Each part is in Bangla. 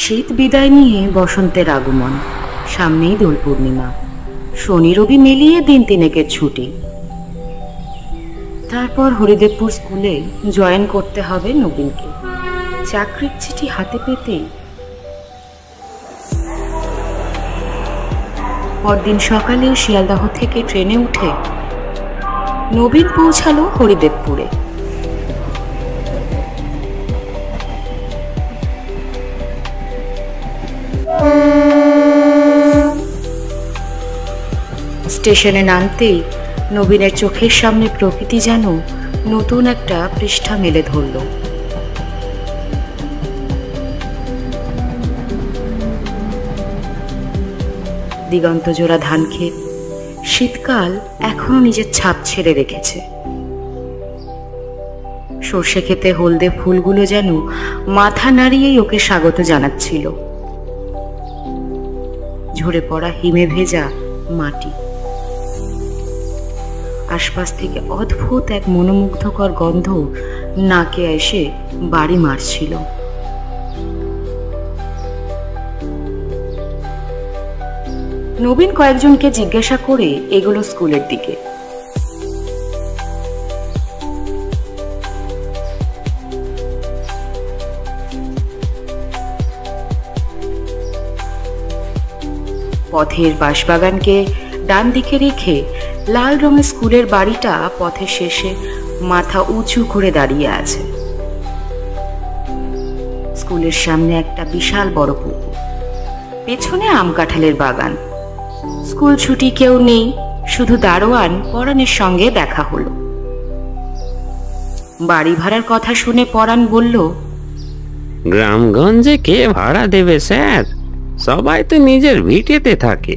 শীত বিদায় নিয়ে বসন্তের আগমন। সামনেই দোল পূর্ণিমা, শনি রবি মিলিয়ে দিন তিনেকের ছুটি। তারপর হরিদেবপুর স্কুলে জয়েন করতে হবে নবীনকে। চাকরির চিঠি হাতে পেতেই পরদিন সকালে শিয়ালদহ থেকে ট্রেনে উঠে নবীন পৌঁছালো হরিদেবপুরে। স্টেশনে নামতেই নবীনের চোখের সামনে প্রকৃতি যেন নতুন একটা পৃষ্ঠা মেলে ধরল। দিগন্ত জোড়া ধানক্ষেত, শীতকাল এখনো নিজের ছাপ ছেড়ে রেখেছে। সর্ষে ক্ষেতে হলদে ফুলগুলো যেন মাথা নাড়িয়েই ওকে স্বাগত জানাচ্ছিল। ঝরে পড়া হিমে ভেজা মাটি, আশপাশ থেকে অদ্ভুত এক মনোমুগ্ধকর গন্ধ নাকে এসে বাড়ি মারছিল। নবীন কয়েকজনকে জিজ্ঞাসা করে এগুলো স্কুলের দিকে। পথের বাঁশবাগানকে ডান দিকে রেখে লাল রঙের স্কুলের বাড়িটা পথের শেষে মাথা উঁচু করে দাঁড়িয়ে আছে। স্কুলের সামনে একটা বিশাল বড় পুকুর, পেছনে আম কাঁঠালের বাগান। স্কুল ছুটি কেউ নেই, শুধু দারোয়ান পরাণের সঙ্গে দেখা হলো। বাড়ি ভাড়ার কথা শুনে পরাণ বলল, গ্রামগঞ্জে কে ভাড়া দেবে স্যার? সবাই তো নিজের ভিটেতে থাকে।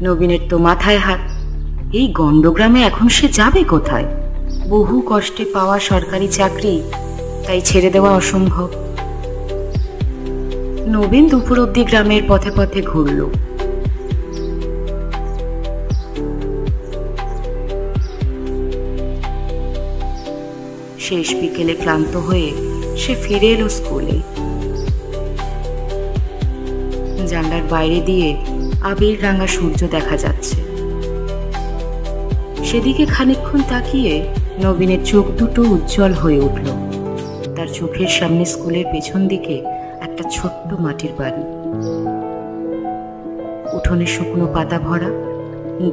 নবীনের তো মাথায় হাত। এই গণ্ডগ্রামে এখন সে যাবে কোথায়? বহু কষ্টে পাওয়া সরকারি চাকরি, তাই ছেড়ে দেওয়া অসম্ভব। নবীন দুপুর অব্দি গ্রামের পথে পথে ঘুরল। শেষ বিকেলে ক্লান্ত হয়ে সে ফিরে এলো স্কুলে। জানলার বাইরে দিয়ে আবির রাঙা সূর্য দেখা যাচ্ছে। সেদিকে খানিকক্ষণ তাকিয়ে নবীনের চোখ দুটো উজ্জ্বল হয়ে উঠল। তার চোখের সামনে স্কুলের পেছন দিকে একটা ছোট্ট মাটির বাড়ি, উঠোনে শুকনো পাতা ভরা।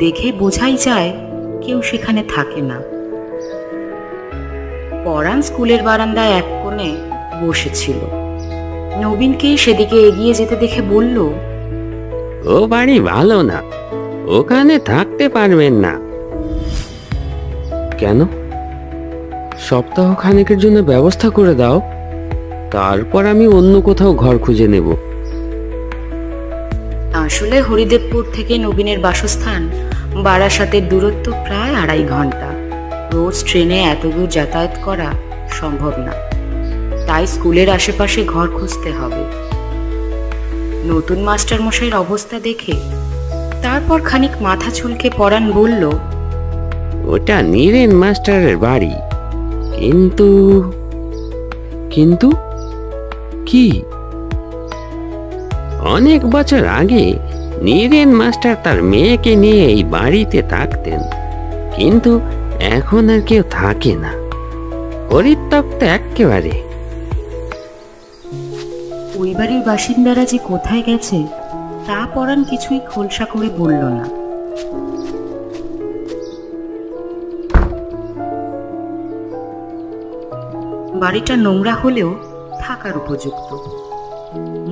দেখে বোঝাই যায় কেউ সেখানে থাকে না। পরাণ স্কুলের বারান্দায় এক কোণে বসেছিল। নবীনকে সেদিকে এগিয়ে যেতে দেখে বলল, ও বাড়ি ভালো না, ওখানে থাকতে পারবেন না। কেন? সপ্তাহ খানেকের জন্য ব্যবস্থা করে দাও, তারপর আমি অন্য কোথাও ঘর খুঁজে নেব। আসলে হরিদেবপুর থেকে নবীনের বাসস্থান বারাসাতের দূরত্ব প্রায় 2.5 ঘন্টা। রোজ ট্রেনে এত দূর যাতায়াত করা সম্ভব না, তাই স্কুলের আশেপাশে ঘর খুঁজতে হবে। নতুন মাস্টার মশাইয়ের অবস্থা দেখে তারপর খানিক মাথা চুলকে পরাণ বলল, ওটা নীরেন মাস্টারের বাড়ি। কিন্তু কিন্তু কি? অনেক বছর আগে নীরেন মাস্টার তার মেয়েকে নিয়ে এই বাড়িতে থাকতেন, কিন্তু এখন আর কেউ থাকে না, পরিত্যক্ত একেবারে। ওই বাড়ির বাসিন্দারা যে কোথায় গেছে তা পরাণ কিছুই খোলসা করে বলল না। বাড়িটা নোংরা হলেও থাকার উপযুক্ত।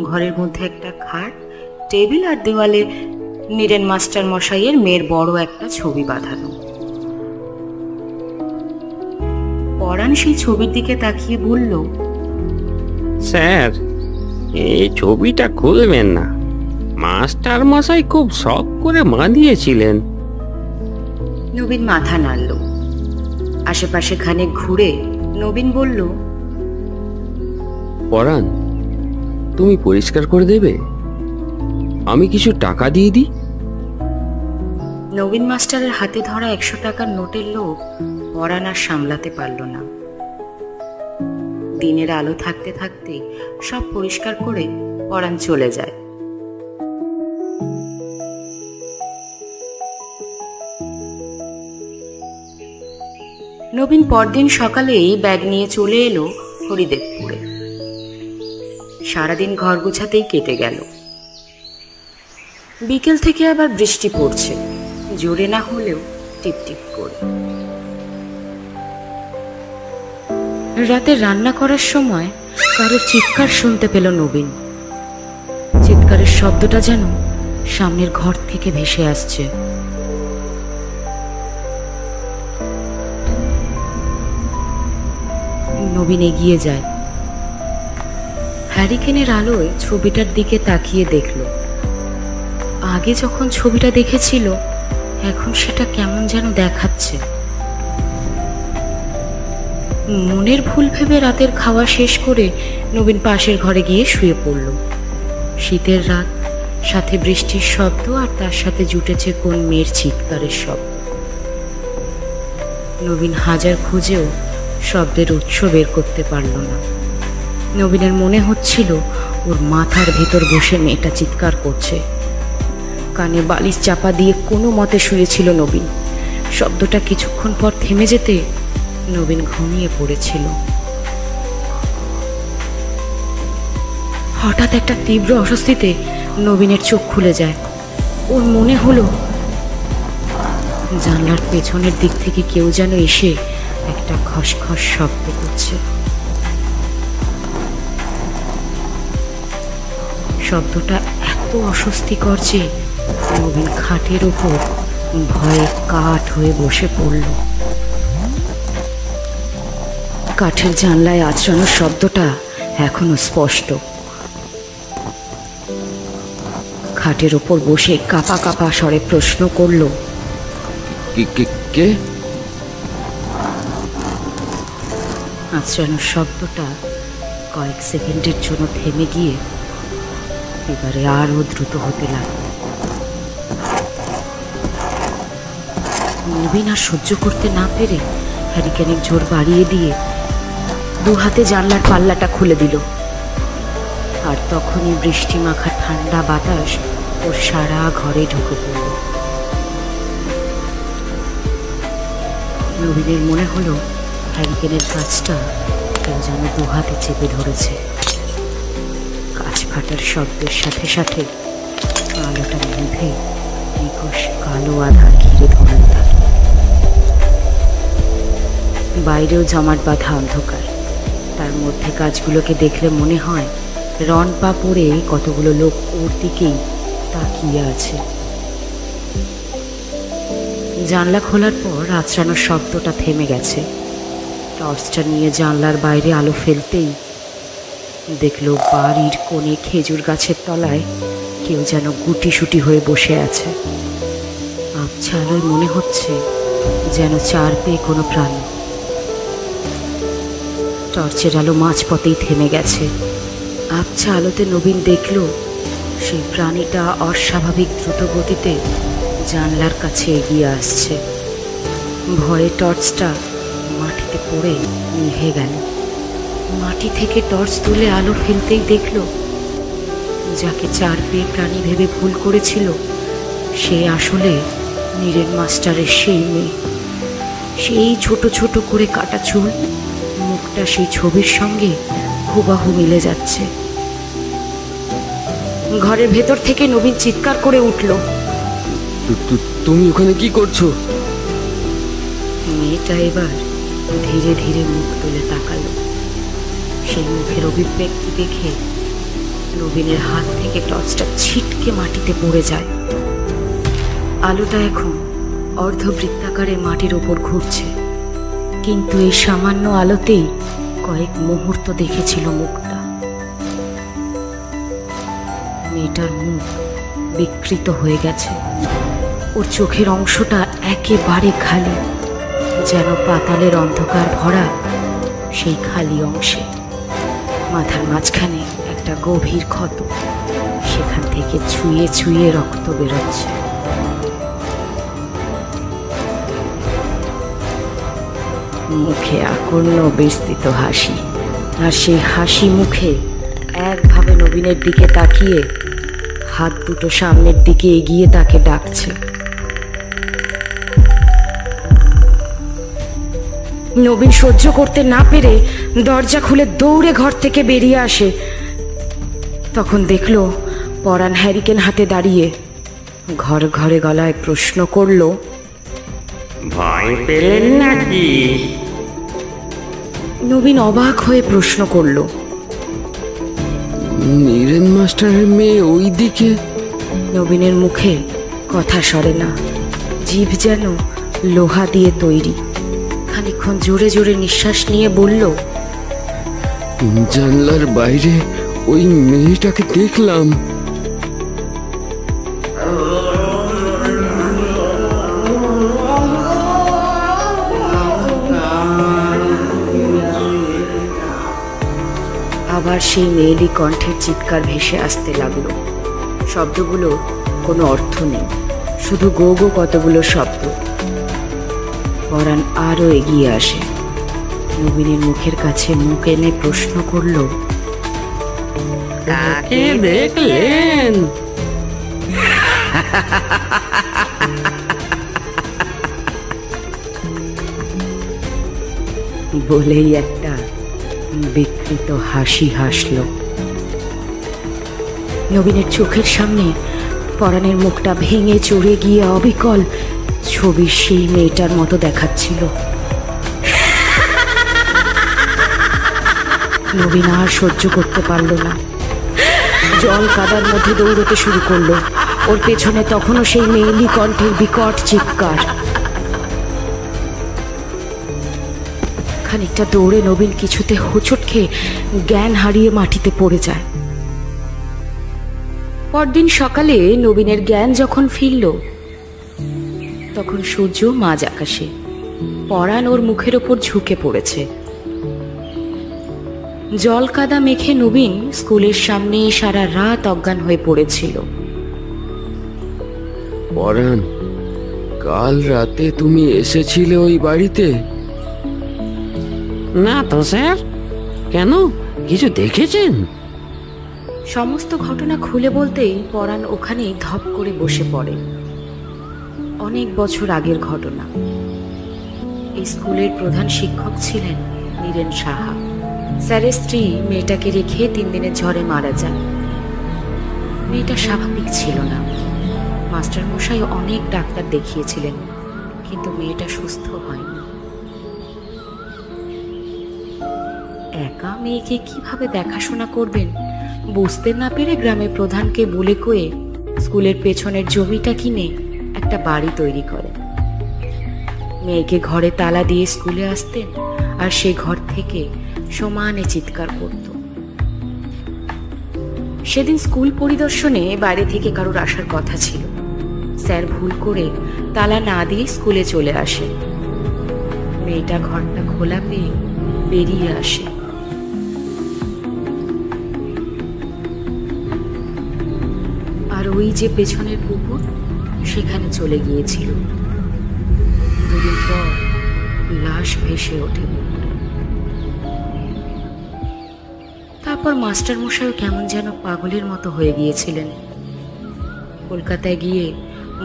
ঘরের মধ্যে একটা খাট, টেবিল আর দেওয়ালে নীরেন মাস্টার মশাইয়ের মেয়ের বড় একটা ছবি বাঁধানো। পরাণ সেই ছবির দিকে তাকিয়ে বলল, স্যার, এই ছবিটা খুলবেন না, মাস্টার মশাই খুব শখ করে বাঁধিয়েছিলেন। নবীন মাথা নাড়ল। আশেপাশে খানিক ঘুরে নবীন বলল, পরাণ, তুমি পরিষ্কার করে দেবে? আমি কিছু টাকা দিয়ে দিই। নবীন মাস্টারের হাতে ধরা 100 টাকার নোটের লোভ পরাণ আর সামলাতে পারল না। দিনের আলো থাকতে থাকতে সব পরিষ্কার করে পরাণ চলে যায়। নবীন পরদিন সকালেই ব্যাগ নিয়ে চলে এলো হরিদেবপুরে। সারাদিন ঘর গোছাতেই কেটে গেল। বিকেল থেকে আবার বৃষ্টি পড়ছে, জোরে না হলেও টিপটিপ করে। রাতে রান্না করার সময় কারো চিৎকার শুনতে পেল নবীন। চিৎকারের শব্দটা যেন সামনের ঘর থেকে ভেসে আসছে। নবীন এগিয়ে যায়। হ্যারিকেনের আলোয় ছবিটার দিকে তাকিয়ে দেখল, আগে যখন ছবিটা দেখেছিল এখন সেটা কেমন যেন দেখাচ্ছে। মনের ভুল ভেবে রাতের খাওয়া শেষ করে নবীন পাশের ঘরে গিয়ে শুয়ে পড়ল। শীতের রাত, সাথে বৃষ্টির শব্দ, আর তার সাথে জুটেছে কোন মেয়ের চিৎকারের শব্দ। নবীন হাজার খুঁজেও শব্দের উৎস বের করতে পারল না। নবীনের মনে হচ্ছিল ওর মাথার ভেতর বসে মেয়েটা চিৎকার করছে। কানে বালিশ চাপা দিয়ে কোনো মতে শুয়েছিল নবীন। শব্দটা কিছুক্ষণ পর থেমে যেতে নবীন ঘুমিয়ে পড়েছিল। হঠাৎ একটা তীব্র অস্বস্তিতে নবীনের চোখ খুলে যায়। ওর মনে হলো জানলার পেছনের দিক থেকে কেউ যেন এসে একটা খসখস শব্দ করছে। শব্দটা এত অস্বস্তিকর যে নবীন খাটের ওপর ভয়ে কাঠ হয়ে বসে পড়ল। কাঠের জানলায় আঁচড়ানোর শব্দটা এখনো স্পষ্ট। খাটের ওপর বসে কাঁপা কাঁপা স্বরে প্রশ্ন করল, কে? আঁচড়ানোর শব্দটা কয়েক সেকেন্ডের জন্য থেমে গিয়ে এবারে আরো দ্রুত হতে লাগল। নবীন আর সহ্য করতে না পেরে হ্যারিকেনের জোর বাড়িয়ে দিয়ে দু হাতে জানলার পাল্লাটা খুলে দিল। আর তখনই বৃষ্টি মাখা ঠান্ডা বাতাস ওর সারা ঘরে ঢুকে পড়ল। নবীনের মনে হলো হ্যারিকেনের কাজটা কেউ যেন দু হাতে চেপে ধরেছে। কাঁচ ফাটার শব্দের সাথে সাথে আলোটা নিভে নিকষ কালো আধার ঘিরে ধরল তাকে। বাইরেও জমাট বাঁধা অন্ধকার। তার মধ্যে কাজগুলোকে দেখলে মনে হয় রন পা পড়ে কতগুলো লোক ওর দিকেই তাকিয়ে আছে। জানলা খোলার পর আঁচড়ানোর শব্দটা থেমে গেছে। টর্চটা নিয়ে জানলার বাইরে আলো ফেলতেই দেখলো বাড়ির কোণে খেজুর গাছের তলায় কেউ যেন গুটিসুটি হয়ে বসে আছে। আবছা আলোয় মনে হচ্ছে যেন চার পেয়ে কোনো প্রাণী। টর্চের আলো মাঝপথেই থেমে গেছে। আবছা আলোতে নবীন দেখল সেই প্রাণীটা অস্বাভাবিক দ্রুত গতিতে জানলার কাছে এগিয়ে আসছে। ভয়ে টর্চটা মাটিতে পড়ে নিভে গেল। মাটি থেকে টর্চ তুলে আলো ফেলতেই দেখল যাকে চার পেয়ে প্রাণী ভেবে ভুল করেছিল সে আসলে নীরেন মাস্টারের সেই মেয়ে। সেই ছোট ছোট করে কাটা চুল, মুখটা সেই ছবির সঙ্গে হুবাহু মিলে যাচ্ছে। ঘরের ভেতর থেকে নবীন চিৎকার করে উঠল, তুমি ওখানে কি করছো? মেয়েটা এবার ধীরে ধীরে মুখ তুলে তাকালো। সেই মুখের অভিব্যক্তি দেখে নবীনের হাত থেকে টর্চটা ছিটকে মাটিতে পড়ে যায়। আলোটা এখন অর্ধবৃত্তাকারে মাটির ওপর ঘুরছে, কিন্তু এই সামান্য আলোতেই কয়েক মুহূর্ত দেখেছিল মুখটা। মেয়েটার মুখ বিকৃত হয়ে গেছে। ওর চোখের অংশটা একেবারে খালি, যেন পাতালের অন্ধকার ভরা সেই খালি অংশে। মাথার মাঝখানে একটা গভীর ক্ষত, সেখান থেকে ছুঁয়ে ছুঁয়ে রক্ত বেরোচ্ছে। মুখে আকর্ণ বিস্তৃত হাসি, আর সেই হাসি মুখে একভাবে নবীনের দিকে তাকিয়ে হাত দুটো সামনের দিকে এগিয়ে তাকে ডাকছে। নবীন সহ্য করতে না পেরে দরজা খুলে দৌড়ে ঘর থেকে বেরিয়ে আসে। তখন দেখলো পরাণ হ্যারিকেন হাতে দাঁড়িয়ে ঘর ঘরে গলায় প্রশ্ন করলো, ভয় পেলেন নাকি? নবীন অবাক হয়ে প্রশ্ন করলো, নীরেন মাস্টারের মেয়ে ওই দিকে? নবীনের মুখে কথা সরে না, জিভ যেন লোহা দিয়ে তৈরি। খানিকক্ষণ জোরে জোরে নিঃশ্বাস নিয়ে বলল, জানলার বাইরে ওই মেয়েটাকে দেখলাম। আবার সেই মেয়েলি কণ্ঠের চিৎকার ভেসে আসতে লাগলো। শব্দগুলো কোনো অর্থ নেই, শুধু গো গো কতগুলো শব্দ। পরাণ আরো এগিয়ে আসে, নবীনের মুখের কাছে মুখ এনে প্রশ্ন করলো, কাকে দেখলেন? বলেই একটা বিকৃত হাসি হাসল। নবীনের চোখের সামনে পরাণের মুখটা ভেঙে চড়ে গিয়ে অবিকল ছবির সেই মেয়েটার মতো দেখাচ্ছিল। নবীন আর সহ্য করতে পারল না, জল কাদার মধ্যে দৌড়তে শুরু করলো। ওর পেছনে তখনও সেই মেয়েলি কণ্ঠের বিকট চিৎকার। খানিকটা দৌড়ে নবীন কিছুতে হোঁচট খেয়ে জ্ঞান হারিয়ে মাটিতে পড়ে যায়। পরদিন সকালে নবীনের জ্ঞান যখন ফিরল, তখন সূর্য মাঝ আকাশে। পরাণ ওর মুখের ওপর ঝুঁকে পড়েছে। জল কাদা মেখে নবীন স্কুলের সামনে সারা রাত অজ্ঞান হয়ে পড়েছিল। পরাণ, কাল রাতে তুমি এসেছিলে ওই বাড়িতে? না তো স্যার। কেন, কিছু দেখেছেন? সমস্ত ঘটনা খুলে বলতেই পরাণ ওখানেই ধপ করে বসে পড়ে। অনেক বছর আগের ঘটনা। এই স্কুলের প্রধান শিক্ষক ছিলেন নীরেন সাহা। স্যারের স্ত্রী মেয়েটাকে রেখে 3 দিনের ঝড়ে মারা যায়। মেয়েটা স্বাভাবিক ছিল না। মাস্টার মশাই অনেক ডাক্তার দেখিয়েছিলেন, কিন্তু মেয়েটা সুস্থ হয়নি। একা মেয়েকে কিভাবে দেখাশোনা করবেন বুঝতে না পেরে গ্রামের প্রধানকে বলে কয়ে স্কুলের পেছনের জমিটা কিনে একটা বাড়ি তৈরি করেন। মেয়েকে ঘরে তালা দিয়ে স্কুলে আসতেন, আর সে ঘর থেকে সমানে চিৎকার করত। সেদিন স্কুল পরিদর্শনে বাইরে থেকে কারোর আসার কথা ছিল। স্যার ভুল করে তালা না দিয়ে স্কুলে চলে আসে। মেয়েটা ঘরটা খোলা পেয়ে বেরিয়ে আসে। আর ওই যে পেছনের পুকুর, সেখানে চলে গিয়েছিল। 2 দিন পর লাশ ভেসে ওঠে। তারপর মাস্টার মশাইও কেমন যেন পাগলের মতো হয়ে গিয়েছিলেন। কলকাতায় গিয়ে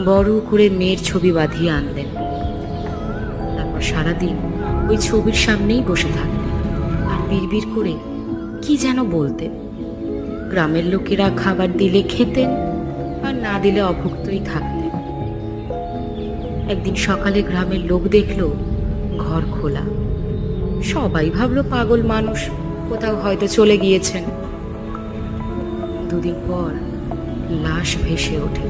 বড় করে মেয়ের ছবি বাঁধিয়ে আনলেন। তারপর সারাদিন ওই ছবির সামনেই বসে থাকতেন আর বিড়বিড় করে কি যেন বলতেন। গ্রামের লোকেরা খাবার দিলে খেতেন, আর না দিলে অভুক্তই থাকতেন। একদিন সকালে গ্রামের লোক দেখলো ঘর খোলা। সবাই ভাবলো পাগল মানুষ, কোথাও হয়তো চলে গিয়েছেন। 2 দিন পর লাশ ভেসে ওঠে।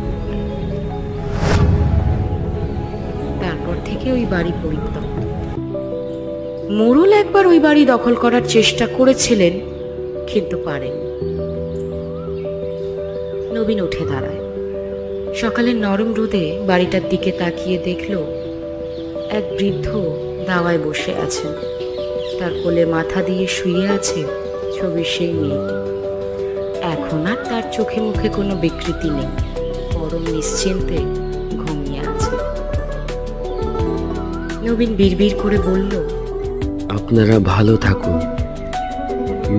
তারপর থেকে ওই বাড়ি পরিত্যক্ত। মোড়ল একবার ওই বাড়ি দখল করার চেষ্টা করেছিলেন, কিন্তু পারেননি। নবীন উঠে দাঁড়ায়। সকালের নরম রোদে বাড়িটার দিকে তাকিয়ে দেখলো এক বৃদ্ধ দাওয়ায় বসে আছেন। তার কোলে মাথা দিয়ে শুয়ে আছে ছবির সেই মেয়েটি। এখন আর তার চোখে মুখে কোনো বিকৃতি নেই, পরম নিশ্চিন্তে ঘুমিয়ে আছে। নবীন বিড়বিড় করে বলল, আপনারা ভালো থাকুন।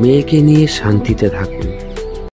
মেয়েকে নিয়ে শান্তিতে থাকুন।